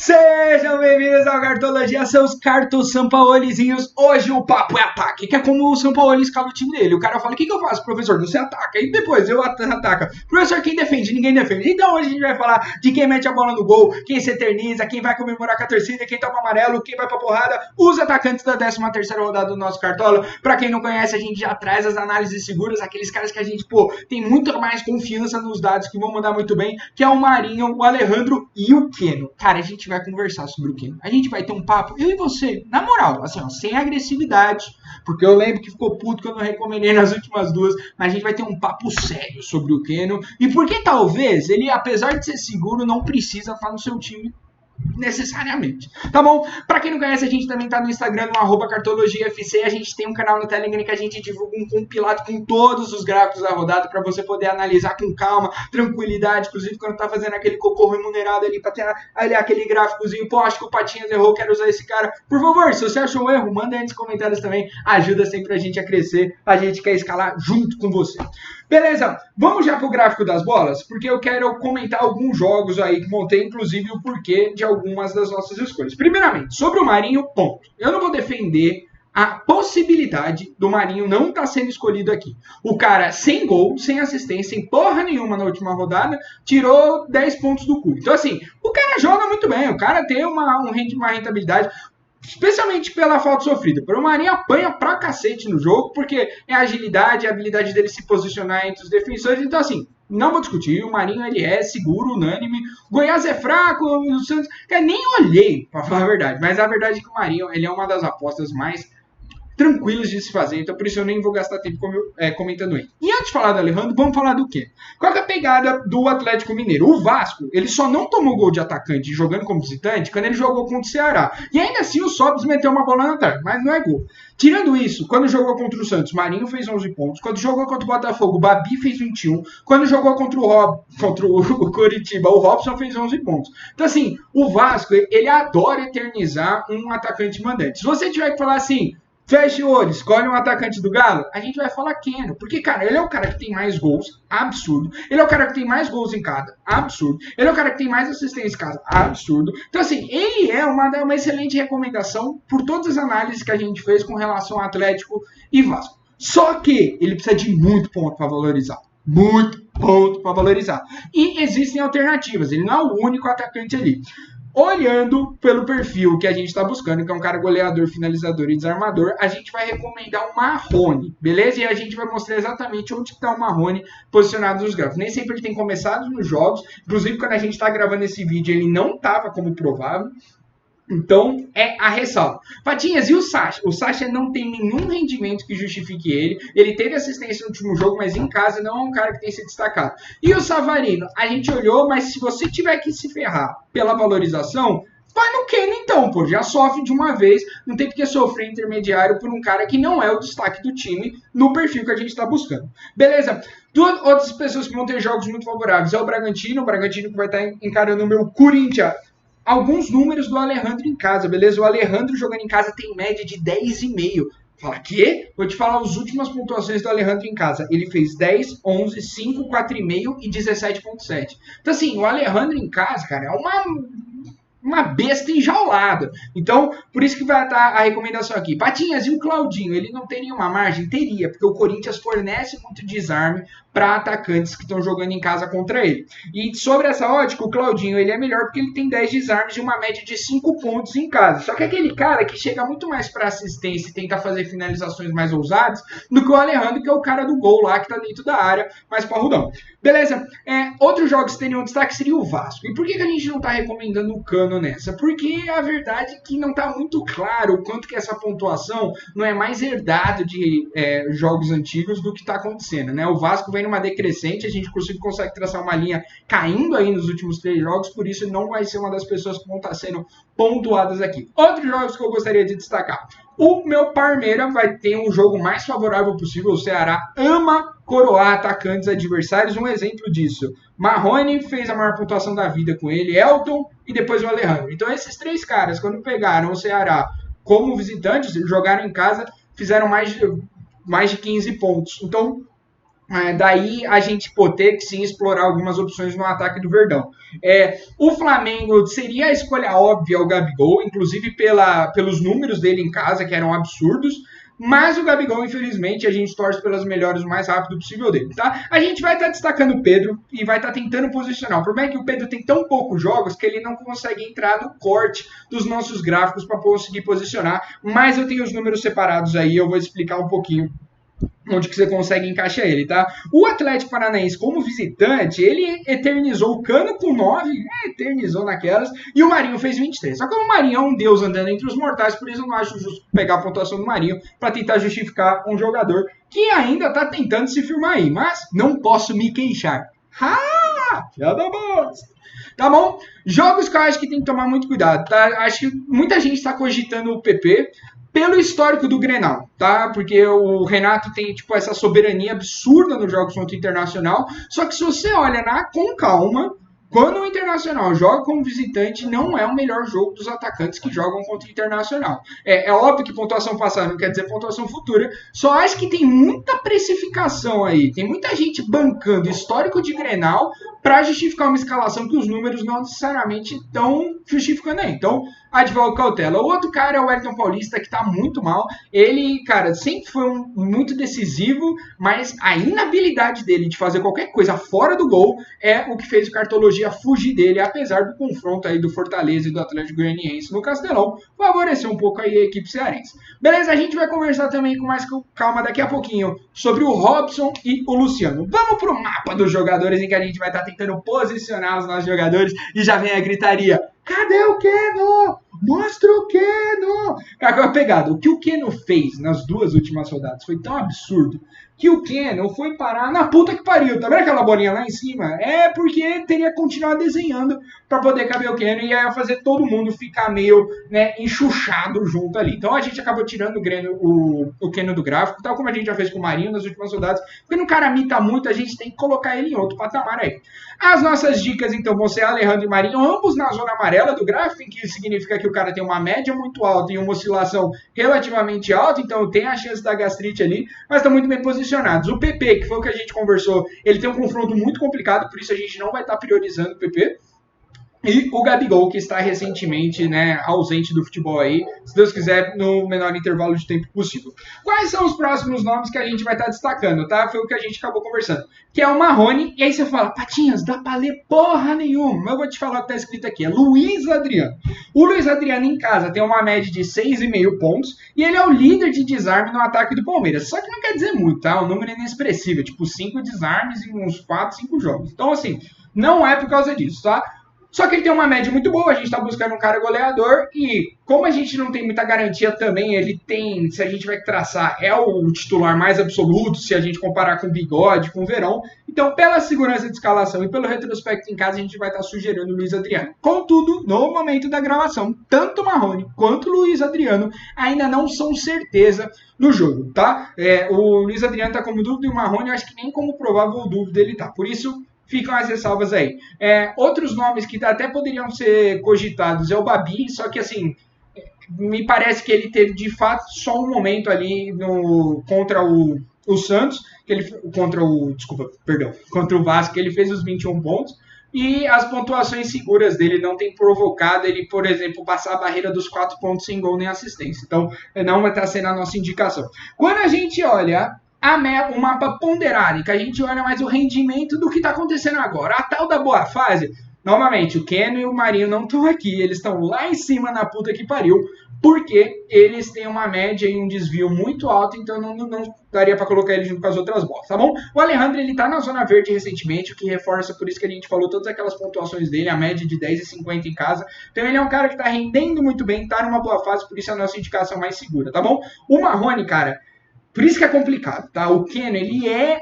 Sejam bem-vindos ao Cartologia, seus cartos sampaolizinhos. Hoje o papo é ataque, que é como o Sampaoli escala o time dele. O cara fala, o que eu faço, professor? Você ataca. E depois eu ataca. Professor, quem defende? Ninguém defende. Então hoje a gente vai falar de quem mete a bola no gol, quem se eterniza, quem vai comemorar com a torcida, quem toma amarelo, quem vai pra porrada. Os atacantes da 13ª rodada do nosso Cartola. Pra quem não conhece, a gente já traz as análises seguras, aqueles caras que a gente, tem muito mais confiança nos dados, que vão mandar muito bem, que é o Marinho, o Alejandro e o Keno. Cara, a gente vai conversar sobre o Keno. A gente vai ter um papo, eu e você, na moral, assim, ó, sem agressividade, porque eu lembro que ficou puto que eu não recomendei nas últimas duas, mas a gente vai ter um papo sério sobre o Keno, e porque talvez ele, apesar de ser seguro, não precisa estar no seu time necessariamente, tá bom? Pra quem não conhece, a gente também tá no Instagram, no @cartologiafc. A gente tem um canal no Telegram que a gente divulga um compilado com todos os gráficos da rodada pra você poder analisar com calma, tranquilidade, inclusive quando tá fazendo aquele cocô remunerado ali pra ter ali aquele gráficozinho, acho que o Patinhas errou, quero usar esse cara. Por favor, se você achou um erro, manda aí nos comentários também, ajuda sempre a gente a crescer, a gente quer escalar junto com você. Beleza, vamos já pro gráfico das bolas, porque eu quero comentar alguns jogos aí que montei, inclusive o porquê de algumas das nossas escolhas. Primeiramente, sobre o Marinho, ponto. Eu não vou defender a possibilidade do Marinho não estar sendo escolhido aqui. O cara sem gol, sem assistência, sem porra nenhuma na última rodada, tirou 10 pontos do cu. Então assim, o cara joga muito bem, o cara tem uma rentabilidade, especialmente pela falta sofrida. O Marinho apanha pra cacete no jogo, porque é a agilidade, a habilidade dele se posicionar entre os defensores. Então, assim, não vou discutir. O Marinho, ele é seguro, unânime. O Goiás é fraco, o Santos... Eu nem olhei, pra falar a verdade. Mas a verdade é que o Marinho, ele é uma das apostas mais tranquilos de se fazer, então por isso eu nem vou gastar tempo comentando ele. E antes de falar do Alejandro, vamos falar do quê? Qual que é a pegada do Atlético Mineiro? O Vasco, ele só não tomou gol de atacante jogando como visitante quando ele jogou contra o Ceará. E ainda assim o Sobis meteu uma bola na trave, mas não é gol. Tirando isso, quando jogou contra o Santos, Marinho fez 11 pontos. Quando jogou contra o Botafogo, Babi fez 21. Quando jogou contra o Coritiba, o Robson fez 11 pontos. Então assim, o Vasco, ele adora eternizar um atacante mandante. Se você tiver que falar assim, feche o olho, escolhe um atacante do Galo, a gente vai falar Keno. Porque, cara, ele é o cara que tem mais gols, absurdo. Ele é o cara que tem mais gols em casa, absurdo. Ele é o cara que tem mais assistência em casa, absurdo. Então, assim, ele é uma excelente recomendação por todas as análises que a gente fez com relação ao Atlético e Vasco. Só que ele precisa de muito ponto para valorizar. Muito ponto para valorizar. E existem alternativas. Ele não é o único atacante ali. Olhando pelo perfil que a gente está buscando, que é um cara goleador, finalizador e desarmador, a gente vai recomendar o Marrone, beleza? E a gente vai mostrar exatamente onde está o Marrone posicionado nos gráficos. Nem sempre ele tem começado nos jogos, inclusive quando a gente está gravando esse vídeo ele não estava como provável. Então, é a ressalva. Patinhas, e o Sacha? O Sacha não tem nenhum rendimento que justifique ele. Ele teve assistência no último jogo, mas em casa não é um cara que tem se destacado. E o Savarino? A gente olhou, mas se você tiver que se ferrar pela valorização, vai no Keno então, pô. Já sofre de uma vez. Não tem porque sofrer intermediário por um cara que não é o destaque do time no perfil que a gente está buscando. Beleza? Duas outras pessoas que vão ter jogos muito favoráveis é o Bragantino que vai estar encarando o meu Corinthians. Alguns números do Alejandro em casa, beleza? O Alejandro jogando em casa tem média de 10,5. Fala, quê? Vou te falar as últimas pontuações do Alejandro em casa. Ele fez 10, 11, 5, 4,5 e 17,7. Então, assim, o Alejandro em casa, cara, é uma besta enjaulada. Então, por isso que vai estar a recomendação aqui. Patinhas, e o Claudinho? Ele não tem nenhuma margem? Teria, porque o Corinthians fornece muito desarme para atacantes que estão jogando em casa contra ele. E sobre essa ótica, o Claudinho, ele é melhor porque ele tem 10 desarmes e uma média de 5 pontos em casa. Só que é aquele cara que chega muito mais para assistência e tenta fazer finalizações mais ousadas do que o Alejandro, que é o cara do gol lá, que tá dentro da área, mais parrudão. Beleza? Outros jogos que teriam destaque seria o Vasco. E por que a gente não tá recomendando o Cano nessa? Porque a verdade é que não tá muito claro o quanto que essa pontuação não é mais herdado de jogos antigos do que tá acontecendo, né? O Vasco vem numa decrescente, a gente consegue traçar uma linha caindo aí nos últimos 3 jogos, por isso não vai ser uma das pessoas que vão estar sendo pontuadas aqui. Outros jogos que eu gostaria de destacar. O meu Parmeira vai ter um jogo mais favorável possível. O Ceará ama coroar atacantes adversários. Um exemplo disso, Marrone fez a maior pontuação da vida com ele, Elton e depois o Alejandro. Então esses 3 caras, quando pegaram o Ceará como visitantes, jogaram em casa, fizeram mais de 15 pontos. Então Daí a gente ter que sim explorar algumas opções no ataque do Verdão. O Flamengo seria a escolha óbvia, o Gabigol, inclusive pelos números dele em casa, que eram absurdos. Mas o Gabigol, infelizmente, a gente torce pelas melhores o mais rápido possível dele, tá? A gente vai estar destacando o Pedro e vai estar tentando posicionar. O problema é que o Pedro tem tão poucos jogos que ele não consegue entrar no corte dos nossos gráficos para conseguir posicionar. Mas eu tenho os números separados aí, eu vou explicar um pouquinho onde que você consegue encaixar ele, tá? O Atlético Paranaense, como visitante, ele eternizou o Cano com 9, eternizou naquelas, e o Marinho fez 23. Só que o Marinho é um deus andando entre os mortais, por isso eu não acho justo pegar a pontuação do Marinho para tentar justificar um jogador que ainda tá tentando se firmar aí, mas não posso me queixar. Piada bosta. Tá bom? Jogos que eu acho que tem que tomar muito cuidado, tá? Acho que muita gente está cogitando o PP, pelo histórico do Grenal, tá? Porque o Renato tem, essa soberania absurda nos jogos contra o Internacional, só que se você olha com calma, quando o Internacional joga como visitante, não é o melhor jogo dos atacantes que jogam contra o Internacional. É óbvio que pontuação passada não quer dizer pontuação futura, só acho que tem muita precificação aí, tem muita gente bancando histórico de Grenal para justificar uma escalação que os números não necessariamente estão justificando aí. Então, advogo cautela. O outro cara é o Wellington Paulista, que tá muito mal. Ele, cara, sempre foi muito decisivo, mas a inabilidade dele de fazer qualquer coisa fora do gol é o que fez o Cartologia fugir dele, apesar do confronto aí do Fortaleza e do Atlético Goianiense no Castelão, favoreceu um pouco aí a equipe cearense. Beleza, a gente vai conversar também com mais calma daqui a pouquinho sobre o Robson e o Luciano. Vamos pro mapa dos jogadores em que a gente vai estar tentando posicionar os nossos jogadores e já vem a gritaria. Cadê o Keno? Mostra o Keno! Cara, qual é a pegada? O que o Keno fez nas 2 últimas rodadas foi tão absurdo que o Keno foi parar na puta que pariu. Tá vendo aquela bolinha lá em cima? É porque teria que continuar desenhando para poder caber o Keno e ia fazer todo mundo ficar meio enxuchado junto ali. Então a gente acabou tirando o Keno do gráfico, tal como a gente já fez com o Marinho nas últimas rodadas, porque no cara mita muito, a gente tem que colocar ele em outro patamar aí. As nossas dicas, então, vão ser Alejandro e Marinho, ambos na zona amarela do gráfico, que significa que o cara tem uma média muito alta e uma oscilação relativamente alta, então tem a chance da gastrite ali, mas estão muito bem posicionados. O PP, que foi o que a gente conversou, ele tem um confronto muito complicado, por isso a gente não vai estar priorizando o PP. E o Gabigol, que está recentemente ausente do futebol aí, se Deus quiser, no menor intervalo de tempo possível. Quais são os próximos nomes que a gente vai estar destacando, tá? Foi o que a gente acabou conversando. Que é o Marrone, e aí você fala, Patinhas, dá pra ler porra nenhuma. Mas eu vou te falar o que tá escrito aqui, é Luiz Adriano. O Luiz Adriano em casa tem uma média de 6,5 pontos, e ele é o líder de desarme no ataque do Palmeiras. Só que não quer dizer muito, tá? O número é inexpressivo, 5 desarmes em uns 4, 5 jogos. Então, assim, não é por causa disso, tá? Só que ele tem uma média muito boa, a gente está buscando um cara goleador e como a gente não tem muita garantia também, ele tem, se a gente vai traçar, é o titular mais absoluto, se a gente comparar com o Bigode, com o Verón. Então, pela segurança de escalação e pelo retrospecto em casa, a gente vai estar sugerindo o Luiz Adriano. Contudo, no momento da gravação, tanto o Marrone quanto o Luiz Adriano ainda não são certeza no jogo, tá? O Luiz Adriano está como dúvida e o Marrone eu acho que nem como provável dúvida ele tá. Por isso, ficam as ressalvas aí. Outros nomes que até poderiam ser cogitados é o Babi, só que assim, me parece que ele teve de fato só um momento ali contra o Santos, contra o Vasco, que ele fez os 21 pontos, e as pontuações seguras dele não tem provocado ele, por exemplo, passar a barreira dos 4 pontos sem gol nem assistência. Então, não vai estar sendo a nossa indicação. Quando a gente olha o mapa ponderado, que a gente olha mais o rendimento do que está acontecendo agora. A tal da boa fase, novamente, o Keno e o Marinho não estão aqui, eles estão lá em cima na puta que pariu, porque eles têm uma média e um desvio muito alto, então não daria para colocar ele junto com as outras bolas, tá bom? O Alejandro, ele tá na zona verde recentemente, o que reforça por isso que a gente falou todas aquelas pontuações dele, a média de 10,50 em casa. Então ele é um cara que tá rendendo muito bem, tá numa boa fase, por isso é a nossa indicação mais segura, tá bom? O Marrone, cara, por isso que é complicado, tá? O Keno, ele é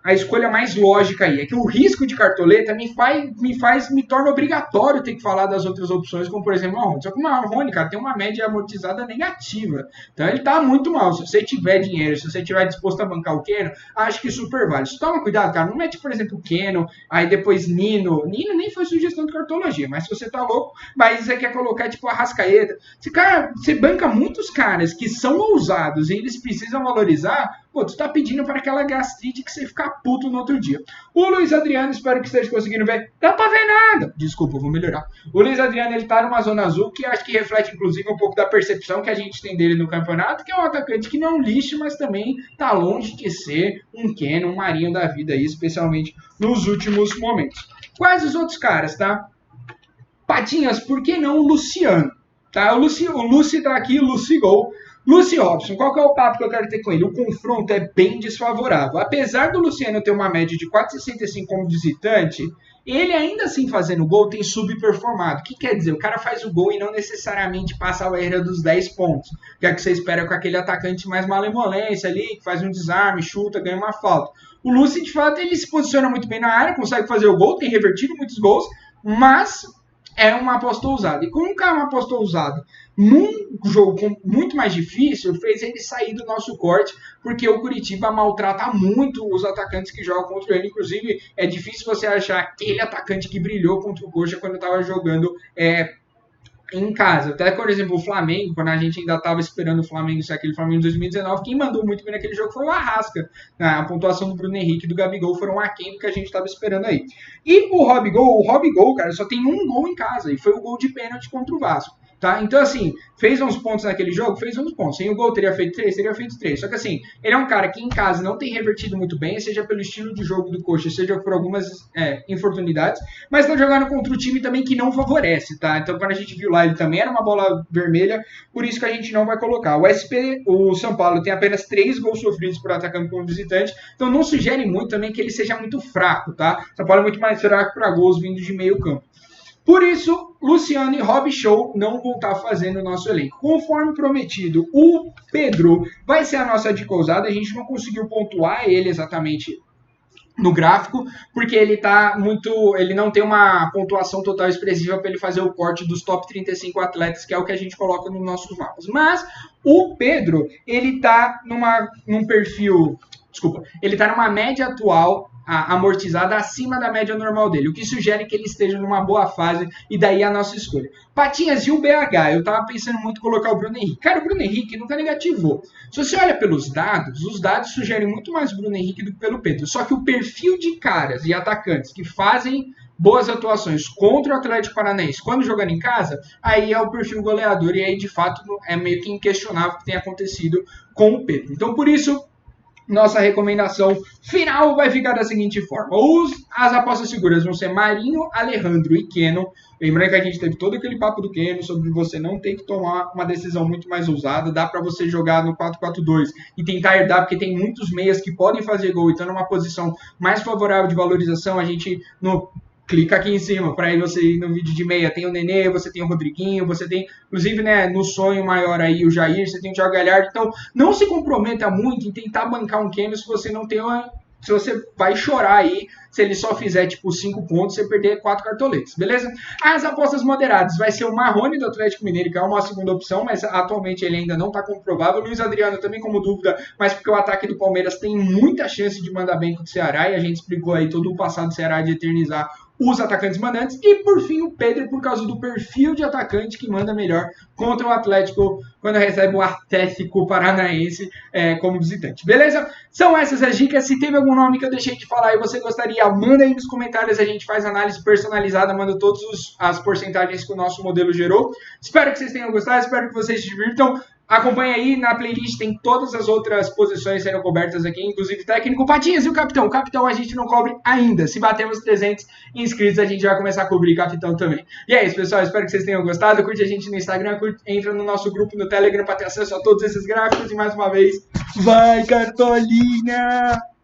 a escolha mais lógica aí. É que o risco de cartoleta me torna obrigatório ter que falar das outras opções, como por exemplo o Marrone. Só que o Marrone, cara, tem uma média amortizada negativa. Então ele tá muito mal. Se você tiver dinheiro, se você tiver disposto a bancar o Keno, acho que super vale. Só toma cuidado, cara. Não mete, por exemplo, o Keno, aí depois Nino. Nino nem foi sugestão de cartologia, mas se você tá louco, mas você quer colocar tipo a Arrascaeta. Você banca muitos caras que são ousados e eles precisam valorizar. pô, tu tá pedindo para aquela gastrite que você ficar puto no outro dia. O Luiz Adriano, espero que esteja conseguindo ver. Dá pra ver nada. Desculpa, eu vou melhorar. O Luiz Adriano, ele tá numa zona azul que acho que reflete, inclusive, um pouco da percepção que a gente tem dele no campeonato, que é um atacante que não é um lixo, mas também tá longe de ser um Ken, um Marinho da vida aí, especialmente nos últimos momentos. Quais os outros caras, tá? Patinhas, por que não o Luciano? Tá? O Lucy tá aqui, Lucy Gol. Lucy Robson, qual que é o papo que eu quero ter com ele? O confronto é bem desfavorável. Apesar do Luciano ter uma média de 4,65 como visitante, ele ainda assim fazendo gol tem subperformado. O que quer dizer? O cara faz o gol e não necessariamente passa a barreira dos 10 pontos. Que é o que você espera com aquele atacante mais malemolência ali, que faz um desarme, chuta, ganha uma falta. O Lucy, de fato, ele se posiciona muito bem na área, consegue fazer o gol, tem revertido muitos gols, mas é uma aposta ousada. E como é uma aposta ousada num jogo muito mais difícil, fez ele sair do nosso corte, porque o Curitiba maltrata muito os atacantes que jogam contra ele. Inclusive, é difícil você achar aquele atacante que brilhou contra o Coxa quando estava jogando em casa. Até, por exemplo, o Flamengo, quando a gente ainda estava esperando o Flamengo ser aquele Flamengo de 2019, quem mandou muito bem naquele jogo foi o Arrasca. A pontuação do Bruno Henrique e do Gabigol foram aquém do que a gente estava esperando aí. E o Robigol, cara, só tem um gol em casa, e foi o gol de pênalti contra o Vasco. Tá? Então, assim, fez uns pontos naquele jogo, fez uns pontos. Sem o gol, teria feito 3. Só que, assim, ele é um cara que em casa não tem revertido muito bem, seja pelo estilo de jogo do Coxa, seja por algumas infortunidades, mas tá jogando contra o time também que não favorece, tá? Então, quando a gente viu lá, ele também era uma bola vermelha, por isso que a gente não vai colocar. O São Paulo tem apenas 3 gols sofridos por atacante como visitante, então não sugere muito também que ele seja muito fraco, tá? O São Paulo é muito mais fraco para gols vindo de meio campo. Por isso, Luciano e Rob Show não vão estar fazendo o nosso elenco. Conforme prometido, o Pedro vai ser a nossa dica ousada. A gente não conseguiu pontuar ele exatamente no gráfico, porque ele não tem uma pontuação total expressiva para ele fazer o corte dos top 35 atletas, que é o que a gente coloca nos nossos mapas. Mas o Pedro, ele tá num perfil, ele tá numa média atual amortizada acima da média normal dele, o que sugere que ele esteja numa boa fase, e daí a nossa escolha. Patinhas e o BH, eu tava pensando muito em colocar o Bruno Henrique. Cara, o Bruno Henrique nunca negativou. Se você olha pelos dados, os dados sugerem muito mais o Bruno Henrique do que pelo Pedro. Só que o perfil de caras e atacantes que fazem boas atuações contra o Atlético Paranaense quando jogando em casa, aí é o perfil goleador, e aí de fato é meio que inquestionável o que tem acontecido com o Pedro. Então, por isso, nossa recomendação final vai ficar da seguinte forma. As apostas seguras vão ser Marinho, Alejandro e Keno. Lembrando que a gente teve todo aquele papo do Keno sobre você não ter que tomar uma decisão muito mais ousada. Dá para você jogar no 4-4-2 e tentar herdar, porque tem muitos meias que podem fazer gol e estão numa posição mais favorável de valorização. A gente clica aqui em cima para aí você ir no vídeo de meia. Tem o Nenê, você tem o Rodriguinho, você tem, inclusive, né, no sonho maior aí, o Jair, você tem o Thiago Galhardo. Então, não se comprometa muito em tentar bancar um Keno se você não tem se você vai chorar aí, se ele só fizer, 5 pontos, você perder 4 cartoletes, beleza? As apostas moderadas vai ser o Marrone do Atlético Mineiro, que é uma segunda opção, mas atualmente ele ainda não está comprovável. O Luiz Adriano também como dúvida, mas porque o ataque do Palmeiras tem muita chance de mandar bem com o Ceará, e a gente explicou aí todo o passado do Ceará de eternizar os atacantes mandantes. E por fim o Pedro, por causa do perfil de atacante que manda melhor contra o Atlético, quando recebe o Atlético Paranaense como visitante, beleza? São essas as dicas. Se teve algum nome que eu deixei de falar e você gostaria, manda aí nos comentários, a gente faz análise personalizada, manda todas as porcentagens que o nosso modelo gerou. Espero que vocês tenham gostado, espero que vocês se divirtam. Acompanhe aí, na playlist tem todas as outras posições sendo cobertas aqui, inclusive técnico, Patinhas e o capitão. O capitão a gente não cobre ainda. Se batermos 300 inscritos, a gente vai começar a cobrir capitão também. E é isso, pessoal. Espero que vocês tenham gostado. Curte a gente no Instagram, entra no nosso grupo no Telegram para ter acesso a todos esses gráficos. E mais uma vez, vai, Cartolinha!